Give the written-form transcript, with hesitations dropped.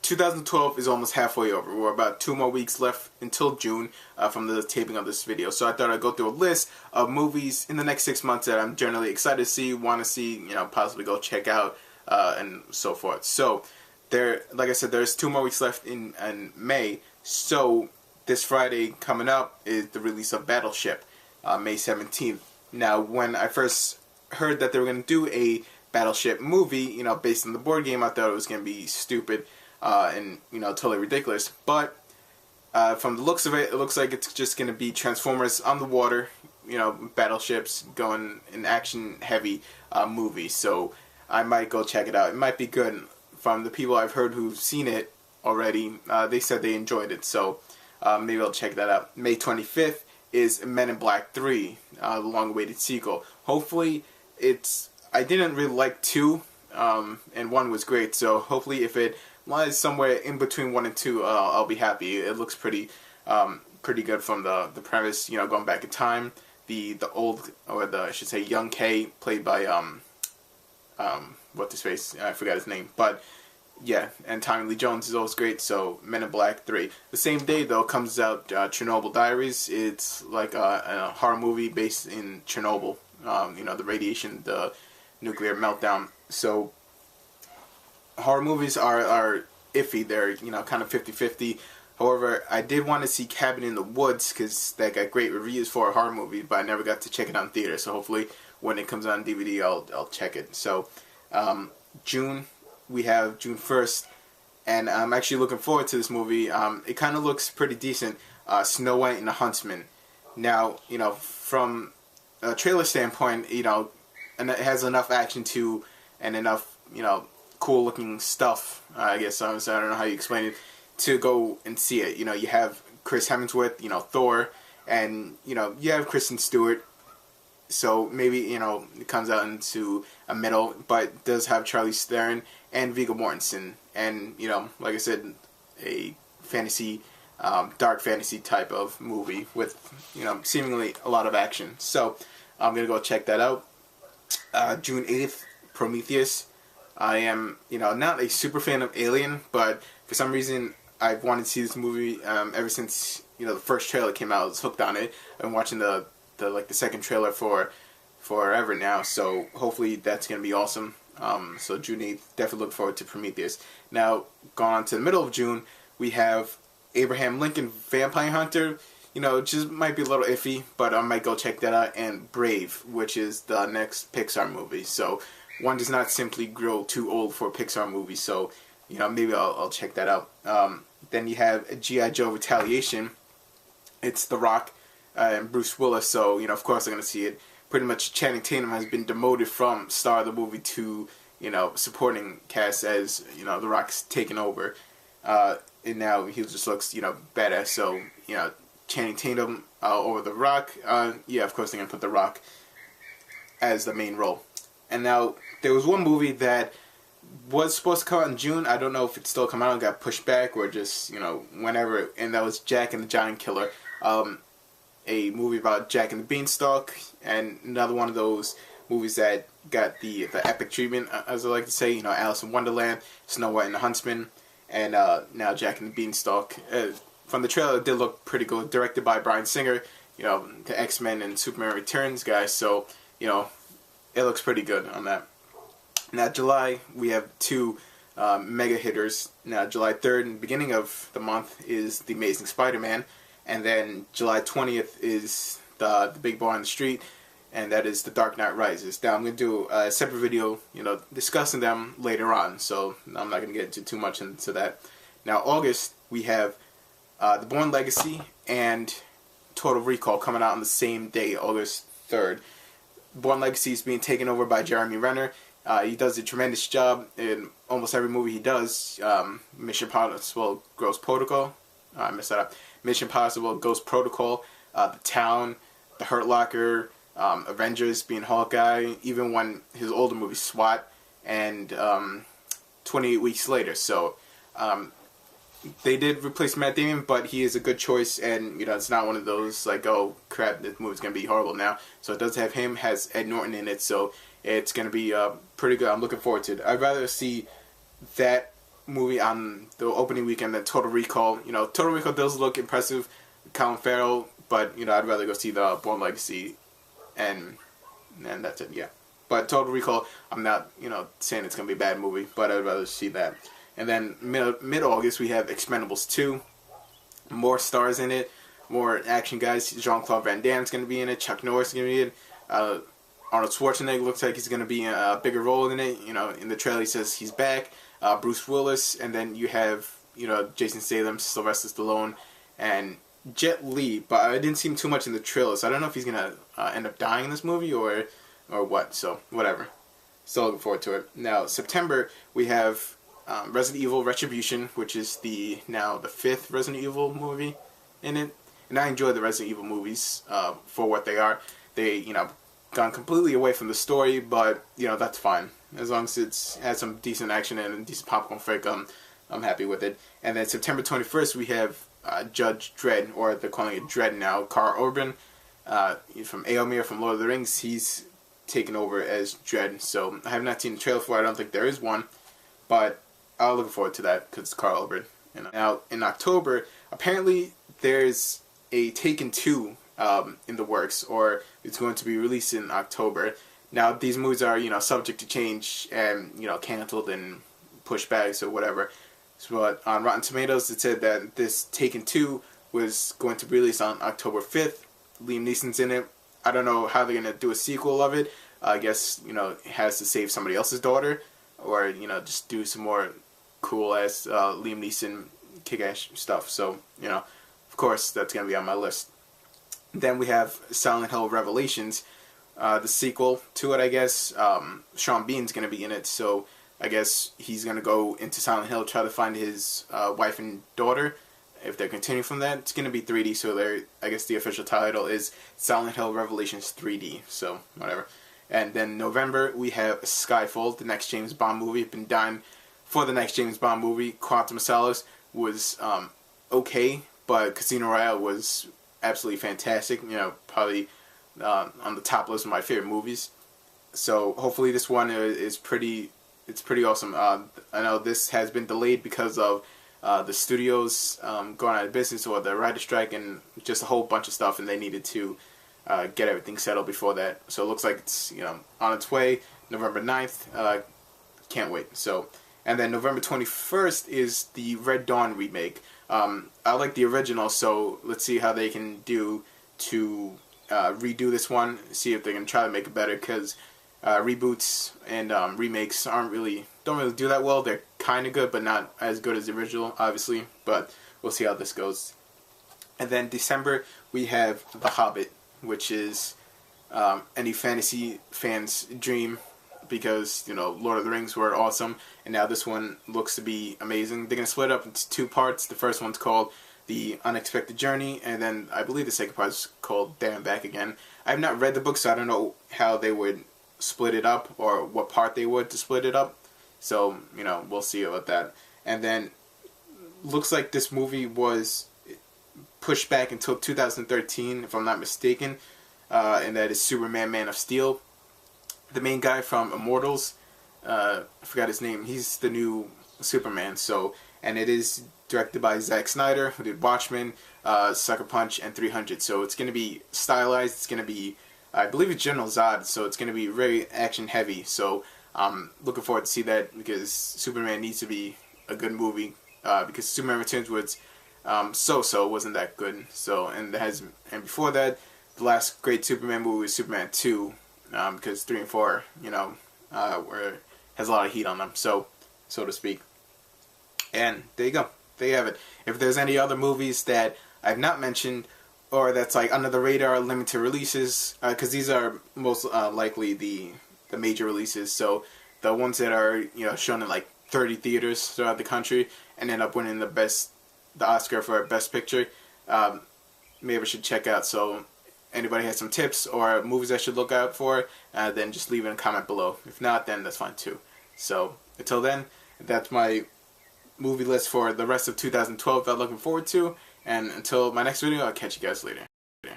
2012 is almost halfway over. We're about 2 more weeks left until June from the taping of this video. So I thought I'd go through a list of movies in the next 6 months that I'm generally excited to see, want to see, possibly go check out, and so forth. So like I said, there's 2 more weeks left in May. So this Friday coming up is the release of Battleship, May 17th. Now, when I first heard that they were going to do a Battleship movie, based on the board game, I thought it was going to be stupid. And totally ridiculous, but from the looks of it, it looks like it's just going to be Transformers on the water, battleships going in action heavy movie. So I might go check it out. It might be good. From the people I've heard who've seen it already, they said they enjoyed it. So maybe I'll check that out. May 25th is Men in Black 3, the long-awaited sequel. Hopefully I didn't really like 2, and 1 was great. So hopefully if it lies somewhere in between 1 and 2, I'll be happy. It looks pretty good from the premise. Going back in time, the old, or I should say, young K, played by what's his face? I forgot his name, but yeah, and Tommy Lee Jones is always great. So Men in Black 3. The same day though comes out Chernobyl Diaries. It's like a horror movie based in Chernobyl. The radiation, the nuclear meltdown. So horror movies are iffy. They're, kind of 50-50. However, I did want to see Cabin in the Woods because that got great reviews for a horror movie, but I never got to check it on theater. So hopefully when it comes on DVD, I'll check it. So June, we have June 1st, and I'm actually looking forward to this movie. It kind of looks pretty decent. Snow White and the Huntsman. Now, from a trailer standpoint, and it has enough action to, and enough, cool looking stuff, I guess. So I don't know how you explain it, to go and see it. You have Chris Hemsworth, Thor, and you have Kristen Stewart. So maybe it comes out into a middle, but it does have Charlize Theron and Viggo Mortensen, and like I said, a fantasy, dark fantasy type of movie with seemingly a lot of action. So I'm gonna go check that out. June 8th, Prometheus. I am, not a super fan of Alien, but for some reason I've wanted to see this movie ever since, the first trailer came out. I was hooked on it. I'm watching the second trailer for forever now, so hopefully that's going to be awesome. So June 8th, definitely look forward to Prometheus. Now, going on to the middle of June, we have Abraham Lincoln Vampire Hunter. It just might be a little iffy, but I might go check that out. And Brave, which is the next Pixar movie. So one does not simply grow too old for a Pixar movie, so maybe I'll check that out. Then you have G.I. Joe Retaliation. It's The Rock and Bruce Willis, so of course I'm gonna see it. Pretty much Channing Tatum has been demoted from star of the movie to supporting cast, as The Rock's taken over, and now he just looks badass. So Channing Tatum over The Rock. Yeah, of course they're gonna put The Rock as the main role. And now, there was one movie that was supposed to come out in June. I don't know if it's still come out and got pushed back, or just, whenever. And that was Jack and the Giant Killer. A movie about Jack and the Beanstalk. And another one of those movies that got the epic treatment, as I like to say. Alice in Wonderland, Snow White and the Huntsman, and now Jack and the Beanstalk. From the trailer, it did look pretty good. Directed by Bryan Singer, the X-Men and Superman Returns guys. So, it looks pretty good on that. Now, July, we have 2 mega hitters. Now, July 3rd, beginning of the month, is The Amazing Spider-Man. And then July 20th is the big boy on the street, and that is The Dark Knight Rises. Now, I'm going to do a separate video, discussing them later on. So, I'm not going to get into too much into that. Now, August, we have The Bourne Legacy and Total Recall coming out on the same day, August 3rd. Bourne Legacy is being taken over by Jeremy Renner. He does a tremendous job in almost every movie he does. Mission Impossible Ghost Protocol. I messed that up. Mission Impossible Ghost Protocol. The Town. The Hurt Locker. Avengers being Hawkeye. Even when his older movie SWAT. And 28 Weeks Later. So they did replace Matt Damon, but he is a good choice, and it's not one of those like, oh crap, this movie's gonna be horrible now. So it does have him, has Ed Norton in it, so it's gonna be pretty good. I'm looking forward to it. I'd rather see that movie on the opening weekend than Total Recall. You know, Total Recall does look impressive, Colin Farrell, but you know, I'd rather go see the Bourne Legacy, and that's it. Yeah, but Total Recall, I'm not, you know, saying it's gonna be a bad movie, but I'd rather see that. And then mid August we have Expendables 2, more stars in it, more action guys. Jean-Claude Van Damme's gonna be in it. Chuck Norris is gonna be in it. Arnold Schwarzenegger looks like he's going to be in a bigger role in it. You know, in the trailer he says he's back. Bruce Willis, and then you have, you know, Jason Statham, Sylvester Stallone, and Jet Li. But I didn't see him too much in the trailer, so I don't know if he's going to end up dying in this movie or what. So, whatever. Still looking forward to it. Now, September, we have Resident Evil Retribution, which is now the 5th Resident Evil movie in it. And I enjoy the Resident Evil movies for what they are. They, you know, gone completely away from the story, but you know, that's fine as long as it's has some decent action and decent popcorn flick. I'm happy with it. And then September 21st we have Judge Dredd, or they're calling it Dredd now. Karl Urban, from Éomer from Lord of the Rings, he's taken over as Dredd. So I have not seen the trailer for it. I don't think there is one, but I'm looking forward to that because it's Karl Urban. You know. Now in October, apparently there's a Taken 2 in the works, or it's going to be released in October. Now these movies are, you know, subject to change and, you know, canceled and pushed back or whatever. So on Rotten Tomatoes it said that this Taken 2 was going to be released on October 5th. Liam Neeson's in it. I don't know how they're going to do a sequel of it. I guess, you know, it has to save somebody else's daughter, or, you know, just do some more cool ass Liam Neeson kick-ass stuff. So, you know, of course that's going to be on my list. Then we have Silent Hill Revelations, the sequel to it, I guess. Sean Bean's going to be in it, so I guess he's going to go into Silent Hill, try to find his wife and daughter. If they're continuing from that, it's going to be 3D, so I guess the official title is Silent Hill Revelations 3D, so whatever. And then November, we have Skyfall, the next James Bond movie. I've been dying for the next James Bond movie. Quantum of Solace was okay, but Casino Royale was absolutely fantastic. You know, probably on the top list of my favorite movies. So hopefully this one is pretty awesome. I know this has been delayed because of the studios going out of business, or the writer strike, and just a whole bunch of stuff, and they needed to get everything settled before that. So it looks like it's, you know, on its way. November 9th. Can't wait. So, and then November 21st is the Red Dawn remake. I like the original, so let's see how they can do to redo this one. See if they can try to make it better, because reboots and remakes don't really do that well. They're kind of good, but not as good as the original, obviously. But we'll see how this goes. And then December we have The Hobbit, which is any fantasy fan's dream, because, you know, Lord of the Rings were awesome, and now this one looks to be amazing. They're going to split it up into 2 parts. The first one's called The Unexpected Journey, and then I believe the second part is called There and Back Again. I have not read the book, so I don't know how they would split it up, or what part they would to split it up. So, you know, we'll see about that. And then, looks like this movie was pushed back until 2013, if I'm not mistaken, and that is Superman Man of Steel. The main guy from Immortals, I forgot his name, he's the new Superman. So, and it is directed by Zack Snyder, who did Watchmen, Sucker Punch, and 300. So it's going to be stylized. It's going to be, I believe it's General Zod, so it's going to be very action heavy. So I'm looking forward to see that, because Superman needs to be a good movie, because Superman Returns was so wasn't that good. So, and before that, the last great Superman movie was Superman 2. Because 3 and 4, you know, has a lot of heat on them, so to speak. And there you go. There you have it. If there's any other movies that I've not mentioned, or that's like under the radar, limited releases, because these are most likely the major releases. So the ones that are, you know, shown in like 30 theaters throughout the country and end up winning the Oscar for Best Picture, maybe I should check out. So anybody has some tips or movies I should look out for, then just leave it in a comment below. If not, then that's fine too. So until then, that's my movie list for the rest of 2012 that I'm looking forward to. And until my next video, I'll catch you guys later.